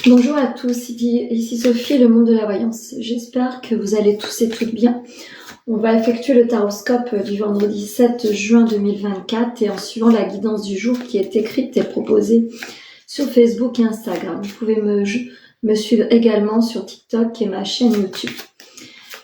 Bonjour à tous, ici Sophie, le monde de la voyance. J'espère que vous allez tous et toutes bien. On va effectuer le taroscope du vendredi 7 juin 2024 et en suivant la guidance du jour qui est écrite et proposée sur Facebook et Instagram. Vous pouvez me suivre également sur TikTok et ma chaîne YouTube.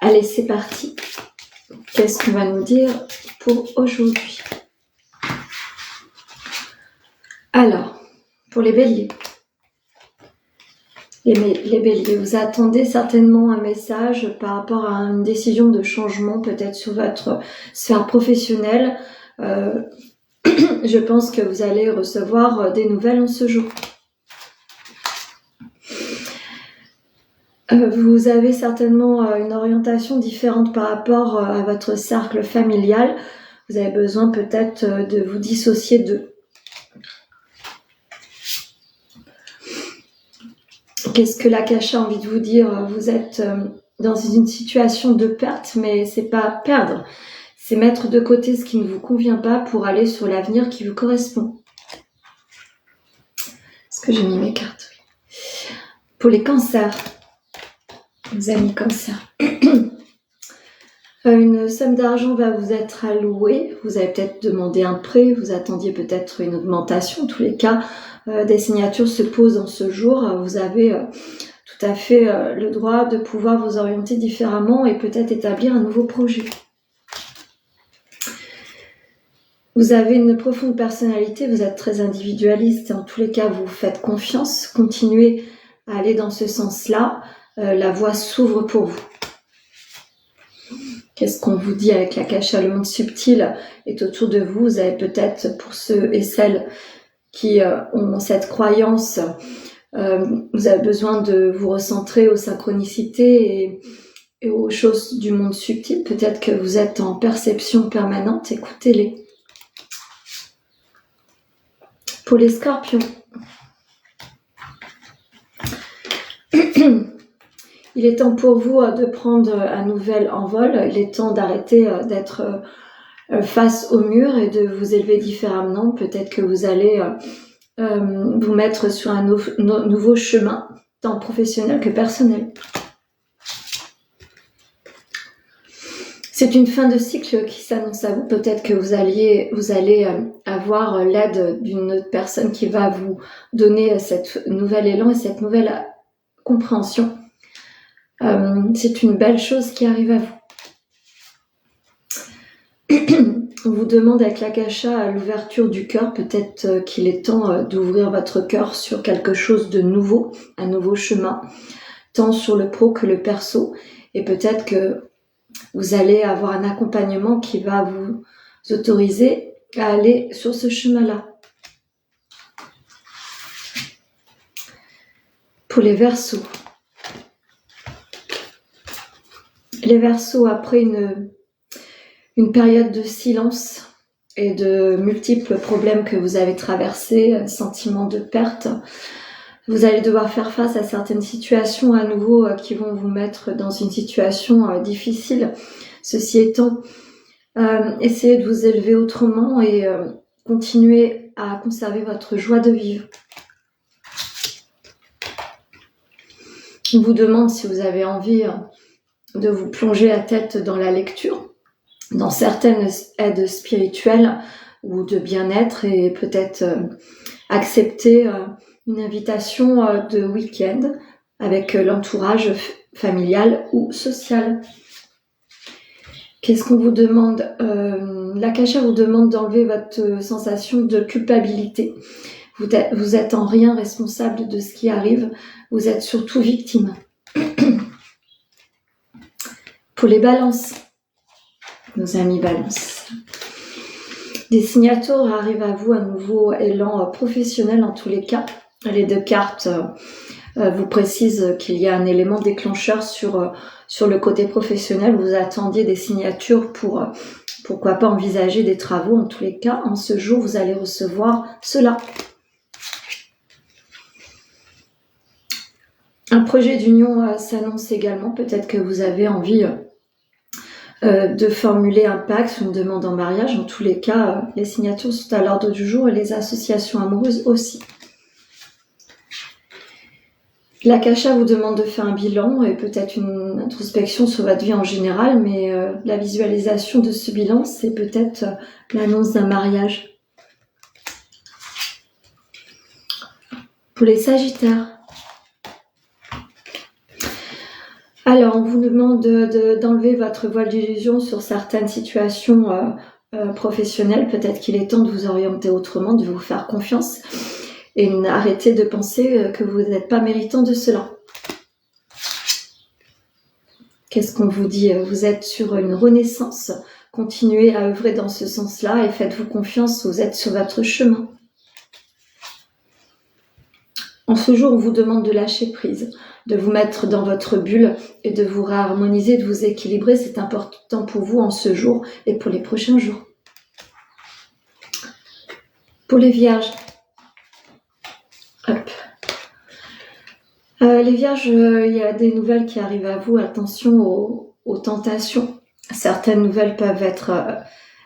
Allez, c'est parti. Qu'est-ce qu'on va nous dire pour aujourd'hui? Alors, pour les béliers. Les béliers, vous attendez certainement un message par rapport à une décision de changement, peut-être sur votre sphère professionnelle. Je pense que vous allez recevoir des nouvelles en ce jour. Vous avez certainement une orientation différente par rapport à votre cercle familial. Vous avez besoin peut-être de vous dissocier d'eux. Qu'est-ce que l'Akasha a envie de vous dire? Vous êtes dans une situation de perte, mais c'est pas perdre. C'est mettre de côté ce qui ne vous convient pas pour aller sur l'avenir qui vous correspond. Est-ce que j'ai mis mes cartes? Pour les cancers, les amis cancers, une somme d'argent va vous être allouée. Vous avez peut-être demandé un prêt, vous attendiez peut-être une augmentation. En tous les cas, des signatures se posent en ce jour. Vous avez tout à fait le droit de pouvoir vous orienter différemment et peut-être établir un nouveau projet. Vous avez une profonde personnalité, vous êtes très individualiste. En tous les cas, vous faites confiance. Continuez à aller dans ce sens-là. La voie s'ouvre pour vous. Qu'est-ce qu'on vous dit avec l'Akasha? Le monde subtil est autour de vous. Vous avez peut-être, pour ceux et celles qui ont cette croyance, vous avez besoin de vous recentrer aux synchronicités et aux choses du monde subtil. Peut-être que vous êtes en perception permanente. Écoutez-les. Pour les scorpions, il est temps pour vous de prendre un nouvel envol. Il est temps d'arrêter d'être face au mur et de vous élever différemment. Peut-être que vous allez vous mettre sur un nouveau chemin, tant professionnel que personnel. C'est une fin de cycle qui s'annonce à vous. Peut-être que vous allez avoir l'aide d'une autre personne qui va vous donner cet nouvel élan et cette nouvelle compréhension. C'est une belle chose qui arrive à vous. On vous demande avec l'Akasha l'ouverture du cœur. Peut-être qu'il est temps d'ouvrir votre cœur sur quelque chose de nouveau, un nouveau chemin, tant sur le pro que le perso. Et peut-être que vous allez avoir un accompagnement qui va vous autoriser à aller sur ce chemin-là. Pour les Verseaux. Les Verseaux, après une période de silence et de multiples problèmes que vous avez traversés, un sentiment de perte, vous allez devoir faire face à certaines situations à nouveau qui vont vous mettre dans une situation difficile. Ceci étant, essayez de vous élever autrement et continuez à conserver votre joie de vivre. On vous demande si vous avez envie de vous plonger la tête dans la lecture, dans certaines aides spirituelles ou de bien-être et peut-être accepter une invitation de week-end avec l'entourage familial ou social. Qu'est-ce qu'on vous demande? L'Akasha vous demande d'enlever votre sensation de culpabilité. Vous êtes en rien responsable de ce qui arrive, vous êtes surtout victime. Pour les balances, nos amis balance. Des signatures arrivent à vous, un nouveau élan professionnel en tous les cas. Les deux cartes vous précisent qu'il y a un élément déclencheur sur le côté professionnel. Vous attendiez des signatures pour, pourquoi pas, envisager des travaux. En tous les cas, en ce jour, vous allez recevoir cela. Un projet d'union s'annonce également. Peut-être que vous avez envie de formuler un pacte ou une demande en mariage. En tous les cas, les signatures sont à l'ordre du jour et les associations amoureuses aussi. L'Akasha vous demande de faire un bilan et peut-être une introspection sur votre vie en général, mais la visualisation de ce bilan, c'est peut-être l'annonce d'un mariage. Pour les Sagittaires. Alors, on vous demande d'enlever votre voile d'illusion sur certaines situations professionnelles. Peut-être qu'il est temps de vous orienter autrement, de vous faire confiance. Et arrêtez de penser que vous n'êtes pas méritant de cela. Qu'est-ce qu'on vous dit? Vous êtes sur une renaissance. Continuez à œuvrer dans ce sens-là et faites-vous confiance, vous êtes sur votre chemin. En ce jour, on vous demande de lâcher prise, de vous mettre dans votre bulle et de vous réharmoniser, de vous équilibrer. C'est important pour vous en ce jour et pour les prochains jours. Pour les Vierges. Hop. Les Vierges, il y a des nouvelles qui arrivent à vous. Attention aux tentations. Certaines nouvelles peuvent être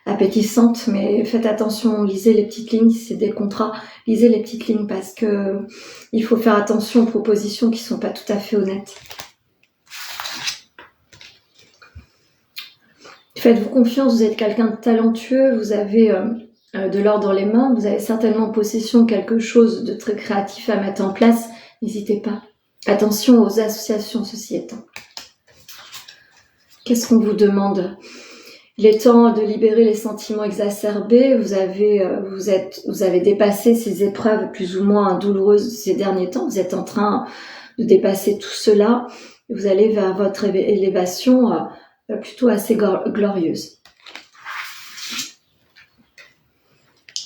appétissantes, mais faites attention. Lisez les petites lignes. Si c'est des contrats, lisez les petites lignes parce que il faut faire attention aux propositions qui sont pas tout à fait honnêtes. Faites-vous confiance. Vous êtes quelqu'un de talentueux. Vous avez de l'or dans les mains. Vous avez certainement en possession quelque chose de très créatif à mettre en place. N'hésitez pas. Attention aux associations, ceci étant. Qu'est-ce qu'on vous demande? Il est temps de libérer les sentiments exacerbés. Vous avez dépassé ces épreuves plus ou moins douloureuses ces derniers temps. Vous êtes en train de dépasser tout cela. Vous allez vers votre élévation plutôt assez glorieuse.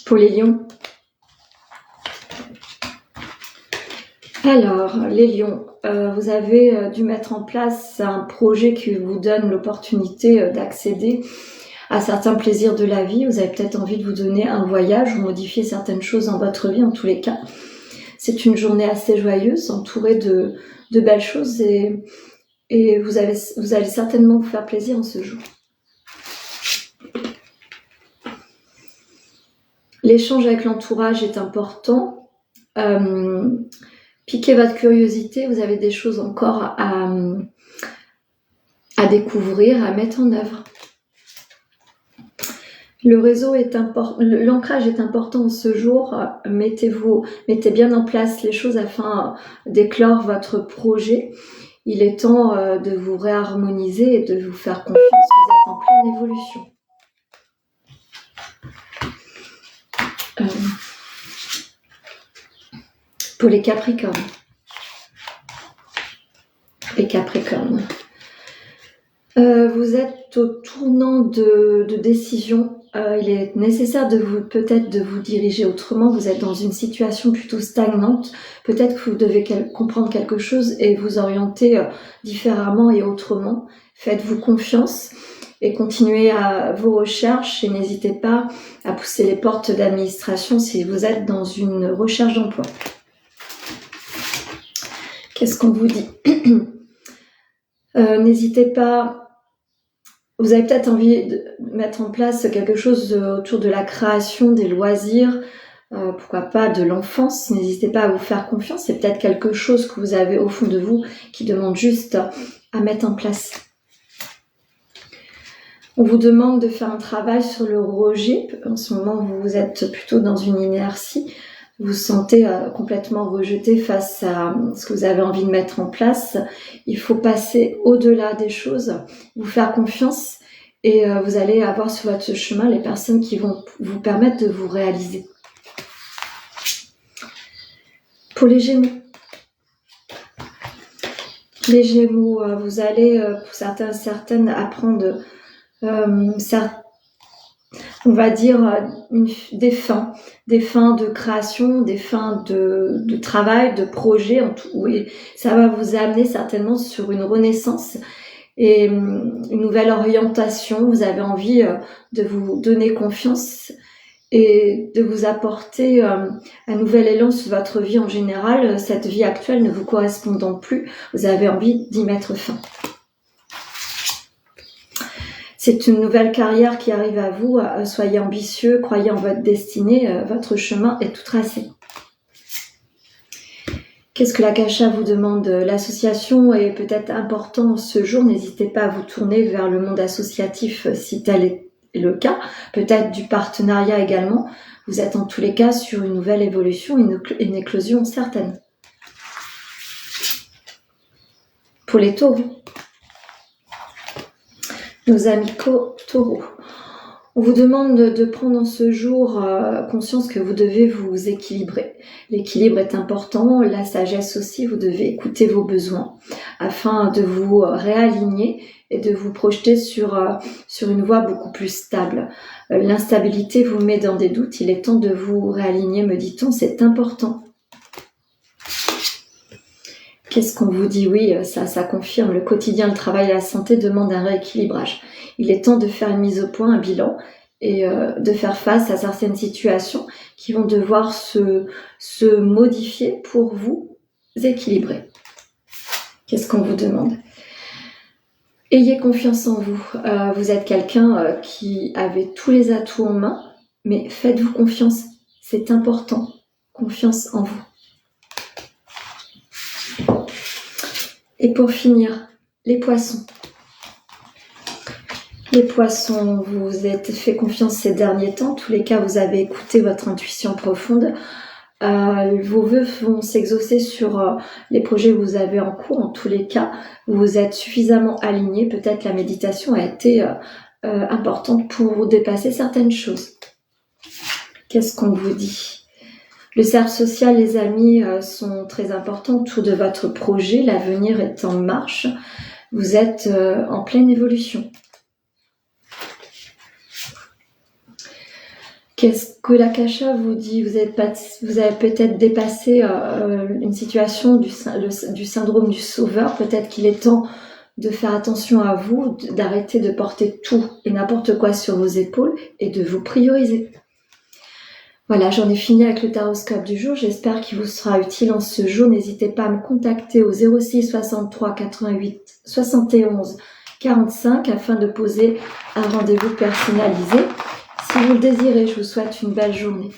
Pour les lions. Alors, les lions, vous avez dû mettre en place un projet qui vous donne l'opportunité d'accéder à certains plaisirs de la vie. Vous avez peut-être envie de vous donner un voyage ou modifier certaines choses dans votre vie, en tous les cas. C'est une journée assez joyeuse, entourée de belles choses et vous allez certainement vous faire plaisir en ce jour. L'échange avec l'entourage est important. Piquez votre curiosité, vous avez des choses encore à découvrir, à mettre en œuvre. Le réseau est important, l'ancrage est important ce jour. Mettez bien en place les choses afin d'éclore votre projet. Il est temps de vous réharmoniser et de vous faire confiance. Vous êtes en pleine évolution. Pour les Capricornes. Les Capricornes. Vous êtes au tournant de décision. Il est nécessaire peut-être de vous diriger autrement. Vous êtes dans une situation plutôt stagnante. Peut-être que vous devez comprendre quelque chose et vous orienter différemment et autrement. Faites-vous confiance et continuez vos recherches et n'hésitez pas à pousser les portes d'administration si vous êtes dans une recherche d'emploi. Qu'est-ce qu'on vous dit? N'hésitez pas. Vous avez peut-être envie de mettre en place quelque chose autour de la création, des loisirs, pourquoi pas de l'enfance. N'hésitez pas à vous faire confiance. C'est peut-être quelque chose que vous avez au fond de vous qui demande juste à mettre en place. On vous demande de faire un travail sur le rejet. En ce moment, vous êtes plutôt dans une inertie. Vous vous sentez complètement rejeté face à ce que vous avez envie de mettre en place. Il faut passer au-delà des choses, vous faire confiance et vous allez avoir sur votre chemin les personnes qui vont vous permettre de vous réaliser. Pour les Gémeaux. Les Gémeaux, vous allez, pour certaines, apprendre on va dire des fins de création, des fins de travail, de projet, en tout, et ça va vous amener certainement sur une renaissance et une nouvelle orientation. Vous avez envie de vous donner confiance et de vous apporter un nouvel élan sur votre vie en général. Cette vie actuelle ne vous correspondant plus, vous avez envie d'y mettre fin. C'est une nouvelle carrière qui arrive à vous. Soyez ambitieux, croyez en votre destinée, votre chemin est tout tracé. Qu'est-ce que l'Akasha vous demande? L'association est peut-être importante ce jour. N'hésitez pas à vous tourner vers le monde associatif si tel est le cas. Peut-être du partenariat également. Vous êtes en tous les cas sur une nouvelle évolution, une éclosion certaine. Pour les taureaux, nos amis taureaux, on vous demande de prendre en ce jour conscience que vous devez vous équilibrer. L'équilibre est important, la sagesse aussi, vous devez écouter vos besoins afin de vous réaligner et de vous projeter sur une voie beaucoup plus stable. L'instabilité vous met dans des doutes, il est temps de vous réaligner, me dit-on, c'est important. Qu'est-ce qu'on vous dit? Oui, ça confirme. Le quotidien, le travail et la santé demandent un rééquilibrage. Il est temps de faire une mise au point, un bilan et de faire face à certaines situations qui vont devoir se modifier pour vous équilibrer. Qu'est-ce qu'on vous demande? Ayez confiance en vous. Vous êtes quelqu'un qui avait tous les atouts en main, mais faites-vous confiance. C'est important. Confiance en vous. Et pour finir, les poissons. Les poissons, vous vous êtes fait confiance ces derniers temps. En tous les cas, vous avez écouté votre intuition profonde. Vos vœux vont s'exaucer sur les projets que vous avez en cours. En tous les cas, vous êtes suffisamment alignés. Peut-être la méditation a été importante pour dépasser certaines choses. Qu'est-ce qu'on vous dit? Le cercle social, les amis, sont très importants autour de votre projet. L'avenir est en marche. Vous êtes en pleine évolution. Qu'est-ce que l'Akasha vous dit? Vous avez peut-être dépassé une situation du syndrome du sauveur. Peut-être qu'il est temps de faire attention à vous, d'arrêter de porter tout et n'importe quoi sur vos épaules et de vous prioriser. Voilà, j'en ai fini avec le taroscope du jour. J'espère qu'il vous sera utile en ce jour. N'hésitez pas à me contacter au 06 63 88 71 45 afin de poser un rendez-vous personnalisé. Si vous le désirez, je vous souhaite une belle journée.